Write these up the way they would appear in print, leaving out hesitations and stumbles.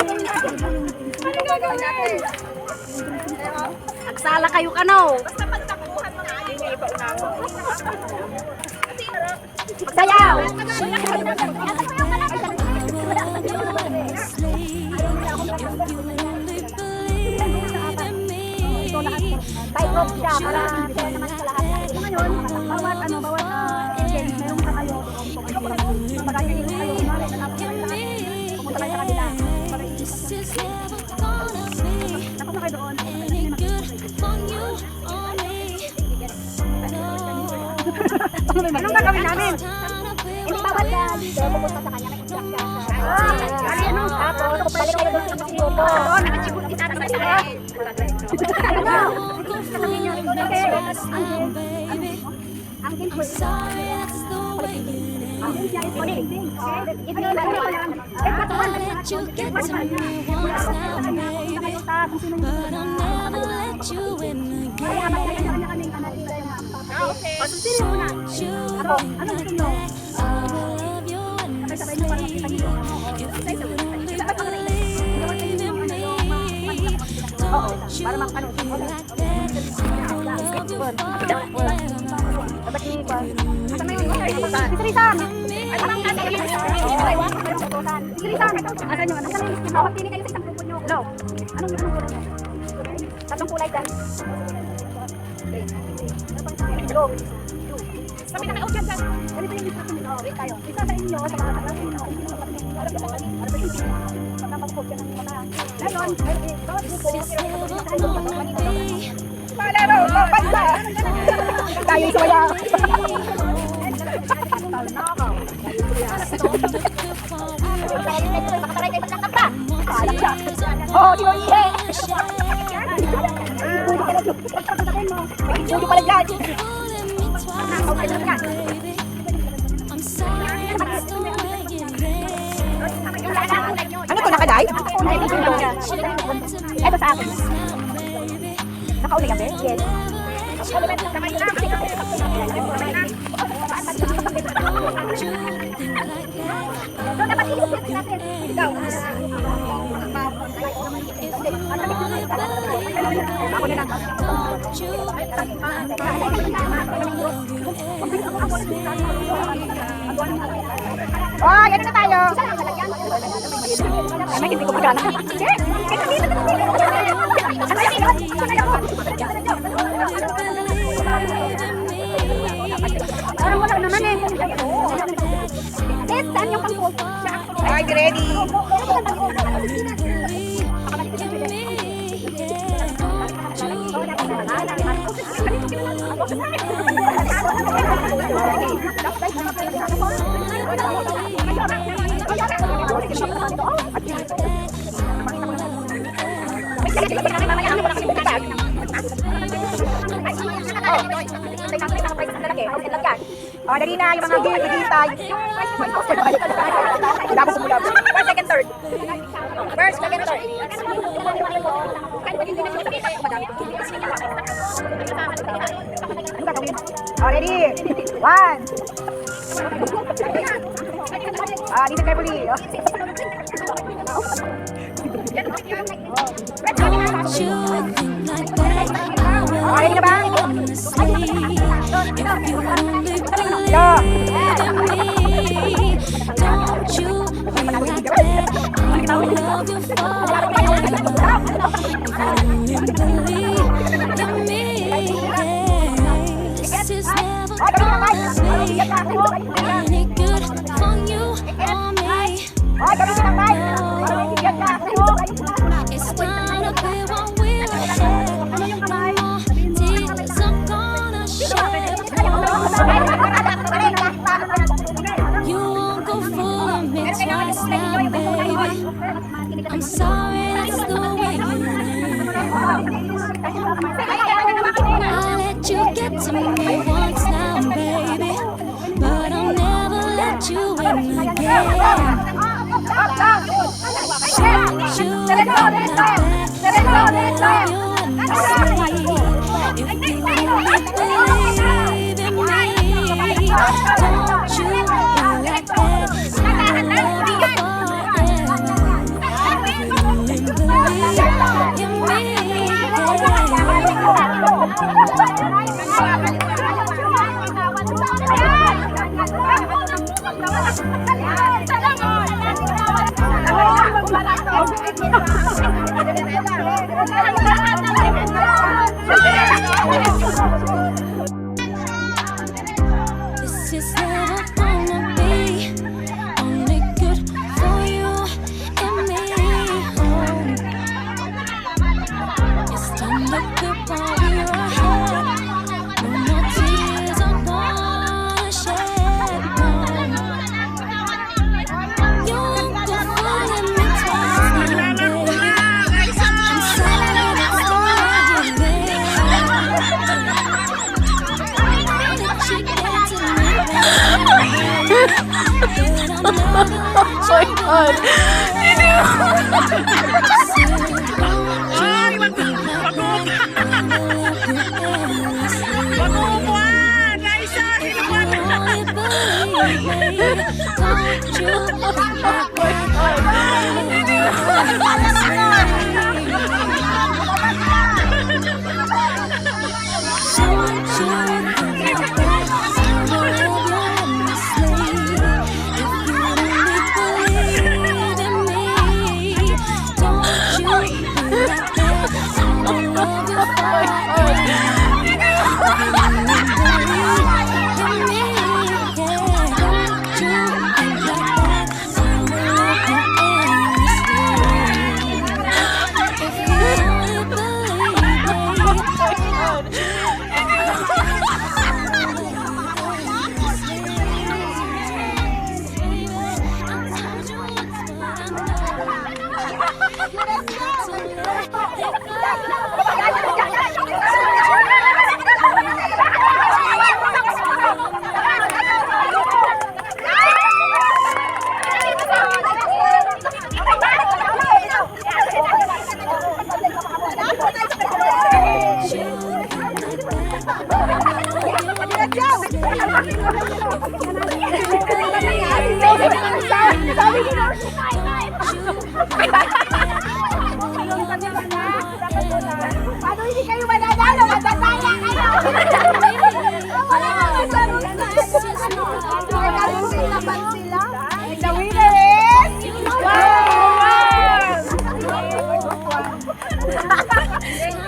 Ano gagawin natin? Agsala kayo kano. Basta pagtakuhan mga alin yung ipauna ko. Magsayaw. Tightrope siya para naman sa lahat. Ngayon, bawat agent, meron ka kayo doon. Magkakaroon kayo pumunta kayo sa kanila. Tapos na kayo doon. Anong gagawin namin? Hindi bawat leader pupunta sa kanya, may instruction. Tapos, balik kayo doon sa grupo. Ang para makapanood mo. Dapat ni Kwan. Asa na yun? Isirisan! Parang nasa yun. Isirisan! Asa nyo? Asa nyo? Bawat pili kayo sa isang grupo nyo. No. Anong kulay nyo? Tatlong kulay dyan. Go. Sabi na kayo dyan dyan. Ganito yung instruction nyo. Wait tayo. Isa sa inyo, sa mga talang nyo. Pagkapag-pog ka ng mga. Ngayon, bawat grupo. Palaro! Pagpagpa! Tayo yung suwaya! Makataray kayo sa kakta! Oh, sinoihe! Budo pala dyan! Ano to, nakaday? Ito sa akin. Nakauli ka, Ben? Yes. Oh, ganun na tayo. Ay, hindi ko magana. Parang wala naman eh. Saan yung pang-post? Ay, ready. Oh, dali na yung mga gigitay. Dapat sumula. First, second, third. First, second, third. Oh, ready? One. Listen carefully. Ready na ba? Don't you be like that? I love you forever. If you believe in me, this is never gonna be any good for you or me. It's gonna be what we'll share. No more tears are gonna shed. You won't go fooling me twice now, baby. I'm sorry, that's the way you live. I let you get to me once now, baby, but I'll never let you in again. You like that, I love you endlessly. If you only believe in me, don't you be like that? I love you forever. God! Ay, mag-uupuan! Raisa, sinubuan! Paano hindi kayo mananalo? Matataya kayo! Wala ka maglaro na. Laban sila. The winner is... Wow!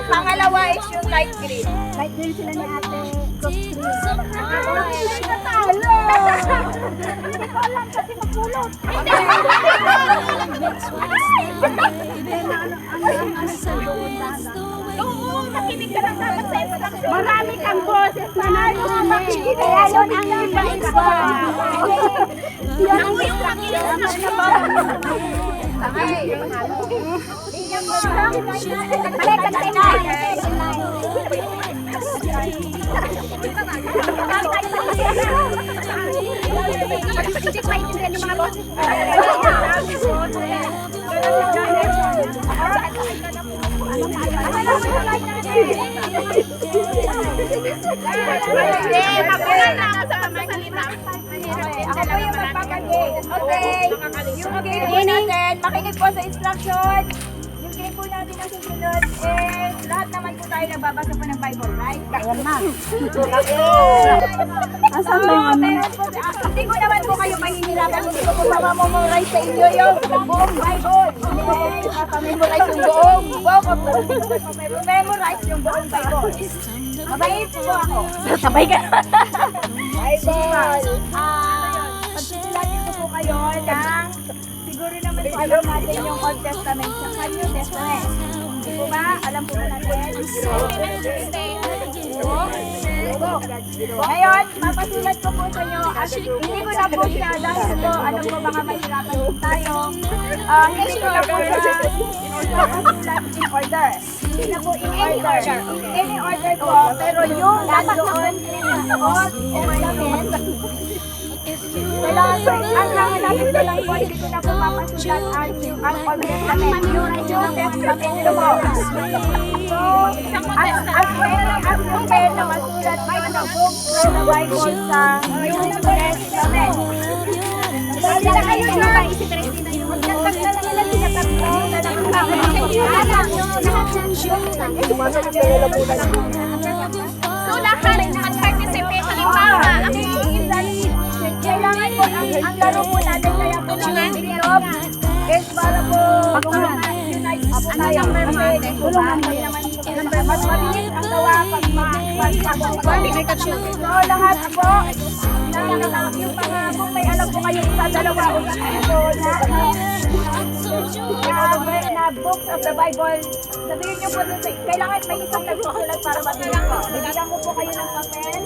Pangalawa is yung light green. Light green sila ni ate. Cook green. Natalo! Hindi ko alam kasi magpulot. Oo, nakinig ka lang dapat sa instruction. Marami kang boses na narinig. Kaya yun ang iba-iba. Yun ang Yung makinig sa mga Ako po yung magpapagay. Okay. Yung game po natin, makinig po sa instruction. Yung game po natin na susunod is lahat naman po tayo nagbabasa po ng Bible, right? Ayan na. Asan ba yung meron po, hindi ko naman po kayo mahihirapan. Hindi ko po mamamemorize sa inyo yung buong Bible. Hindi ko po mamamemorize yung buong book of the memorize yung buong Bible. Mabayin po ako. Sabay ka naman. Bible. Pagsusulat ko po kayo ng siguro naman po alam natin yung Old Testament sa New Testament. Hindi po ba? Alam po ba natin? Ngayon, mapasulat ko po sa inyo. Hindi ko na po siya dahil ito, ano po baka mahirapan po tayo. Hindi ko na po siya mapasulat in order. Hindi na po in order. Any order po, pero yung nandoon sa Old Testament, kailangan po, ang nanganapin ko lang po, hindi ko na po mapasulat ang Old Testament. Yung New Testament po. So, ang pen na masulat po ng book from the Bible sa New Testament. Hindi na kayo na maisip rin sila yung magdagdag na lang nila sila tatlo na So, lahat mag-participate. Halimbawa, kailangan po ang laro po natin kaya po namin i-drop is para po unite po tayo. Kasi tulungan kayo naman mas mabilis ang gawa pag so lahat po yung mga kung may alam po kayo isa, dalawa o tatlo na books of the Bible, sabihin niyo po dun sa kailangan may isang nagsusulat para mabilis po. Bibigyan ko po kayo ng papel.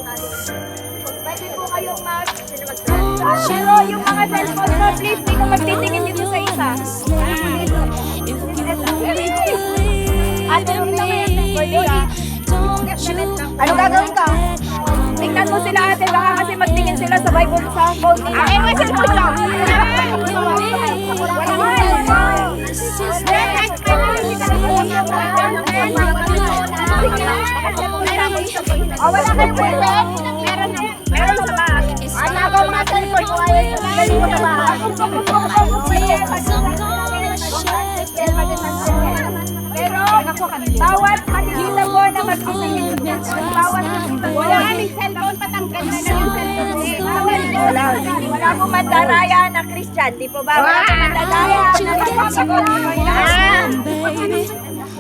Pwede po kayong pero yung mga cellphone mo, please, hindi ko magtitingin dito sa isa. Ano gagawin ka? Tingnan mo sila ate, baka kasi magtingin sila nila sa Bible sa phone nila. Ay, wala siya phone lang. Oh, wala kayong boyfriend? Meron sa bahay. Ay, nagaw mga cellphone ko ay galing mo sa bahay. Pero, bawat makikita mo na magsisingin. Bawat wala kaming cellphone, patanggal na lang yung cellphone. Wala po mandaraya na Christian, di po ba? Wala po mandaraya na nagpapagot. Baby,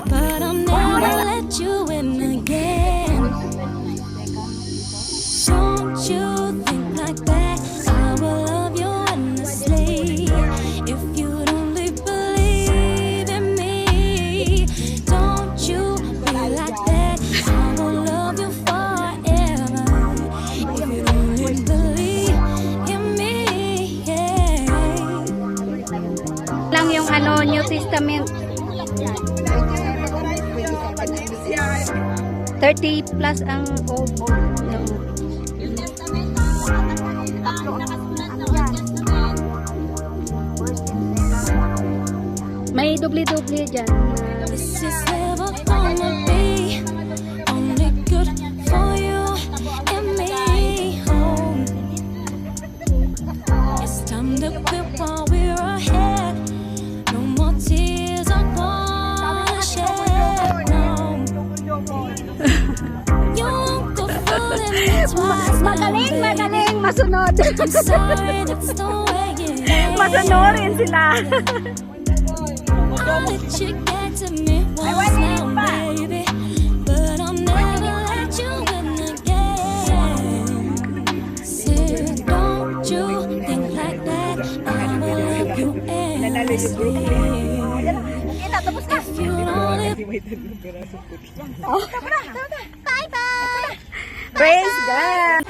but I'll never let you in again. Don't you think like that? I will love you endlessly. If you'd only believe in me, don't you be like that? I will love you forever. If you'd only believe in me, yeah. Lang yung New Testament. 30 plus ang old. May doble-doble dyan. This is never gonna be only good for you and me. Oh, it's time to quit while we're ahead. No more tears are gonna shed. No, you won't go fooling me twice. Magaling, masunod. I'm sorry, that's the way it is. Masunurin sila. I'll let you get to me once now, baby, but I'll never let you in again. Say, don't you think like that? I will love you endlessly. If you only Praise God.